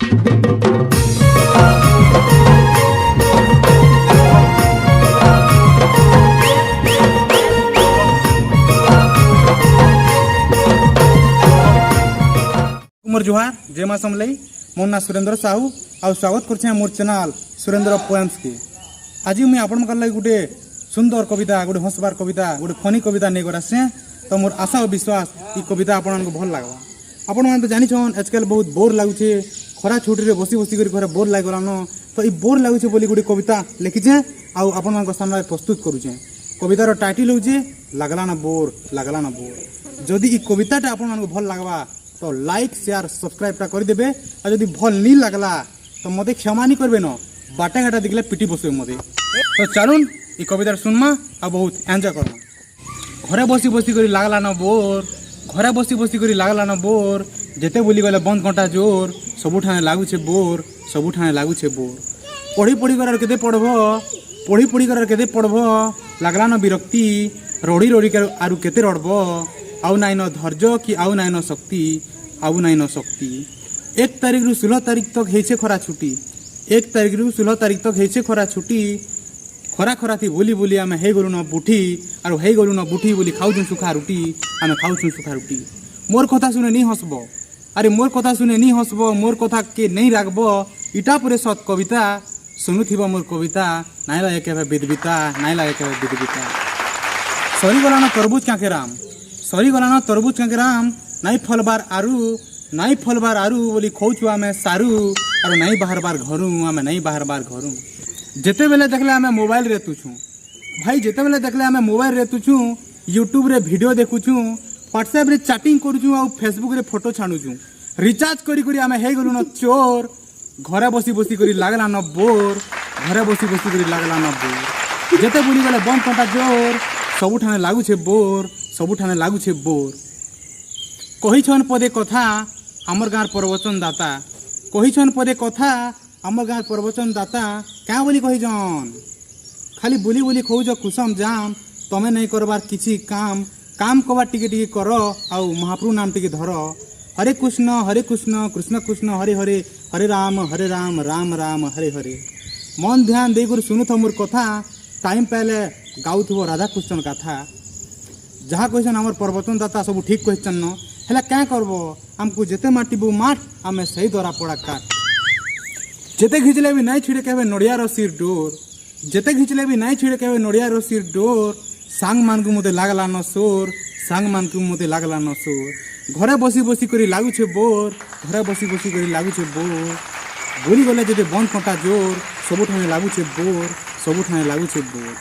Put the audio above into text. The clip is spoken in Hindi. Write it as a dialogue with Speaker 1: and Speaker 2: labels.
Speaker 1: मोर जुहार जय मां समलई मोर ना सुरेंद्र साहू आ स्वागत कर मोर चैनल सुरेंद्र पोएम्स के। आज मुझे आपण लगे गोटे सुंदर कविता गोटे हंसबार कविता गोटे फनी कविता नहीं कर आसे। तो मोर आशा और विश्वास ये कविता आपण भल लगवा। आपण मैंने तो जानिछन आजकल बहुत बोर लगुचे खरा छुट्टी बसी बसी कर घर बोर लगलान। तो ये बोर लगुचे बोली गोटे कविता लिखीचे आपण सामने प्रस्तुत करुचे। कवितार टाइटल हूँ लागला ना बोर लागला ना बोर। जदि ये कविताटा आपण भल लगवा तो लाइक शेयर सब्सक्राइब करदेवे। और जब भल नहीं लगला तो मत क्षमा नहीं करबे न बाटा घाटा दिखला पिटी बसबे मत। तो चलुन ये कविता सुनमा आ बहुत एंजॉय करमा। घरे बसी बसी कर लागला न बोर घरे बसी बसी कर लागला न बोर जेते बुली गले बंद कंटा जोर सबुठाने लागुछे बोर सबुठाने लागुछे बोर। पढ़ी पढ़ी कर केते पढ़बो पढ़ी पढ़ी कर केते पढ़बो लागला न विरक्ति रड़ी रड़ी कर आरु केते रड़बो आउ नाइन धैर्य कि आउ नाइन शक्ति आउ नाइन शक्ति। 1 तारिख रु 16 तारिख तक हेछे खरा छुट्टी 1 तारिख रु 16 तारिख तक हेछे खरा छुट्टी। खरा खरा थी बोली बोली आमे हे गलु न बुठी आरो हे गलु न बुठी बोली खाउछु सुखा रुटी आमे खाउछु सुखा रुटी। मोर कथा सुने नहीं हसबो अरे मोर कथा सुने नहीं हसबो मोर कथा के नहीं राखबो इटा पुरे सत कविता सुनुथिबो मोर कविता नाइ लागे केबे विदविता नाइ लागे केबे विदविता। सरी गला न तरबुज काके राम सरी गला न तरबुज काके राम नाइ फलबार आरु बोली खौछु आमे सारू और नाइ बाहर बार घरू आमे नाइ बाहर बार घरू। जेते बेले देखले आमे मोबाइल रे तुछु भाई जेते बेले देखले आमे मोबाइल रे तुछु यूट्यूब रे वीडियो देखुछु व्हाट्सएप रे चैटिंग करूछु और फेसबुक रे फोटो छाणुछु रिचार्ज करी करी आमे हे गलु न चोर घरे बसी बसी करी लागला न बोर घरे बसी बसी करी लागला न बोर। जेते बुली गले बंद कंटा जोर सबुठाने लागुछे बोर सबुठाने लागुछे बोर। कहिछन पदे कथा हमर गाँर प्रवचन दाता कहिछन पदे कथा हमर गाँर प्रवचन दाता क्या बोली कहिछन खाली बुली बुली खौज कुसम जाम तमे नहीं करबार किछि काम काम कबा टिके टिके कर आउ महाप्रभु नाम टिके धर। हरे कृष्ण कृष्ण कृष्ण हरे हरे हरे राम राम राम हरे हरे। मन ध्यान दे कर सुनु मोर कथा टाइम पहले गाउथबो राधा कृष्ण कथा जहाँ कहिछन हमर प्रवचन दाता सब ठीक कहिछन न हेला क्या करबो हमको जेते माटिबो माठ आमे सही दरा पड़ा काट। जेते घिचले भी नहीं छिड़े कहबे नड़िया रो सिर डोर जेते घिचले भी नहीं छिड़े कहबे नड़िया रो सिर डोर। सांग मान को मते लागला न सोर सांग मान को मते लागला न सोर। घरे बसी बसी करी लागुछे बोर घरे बसी बसी करी लागुछे बोर। बोली गले जेते बंद कंटा जोर सबुठाने लागुछे बोर सबुठाने लागुछे बोर।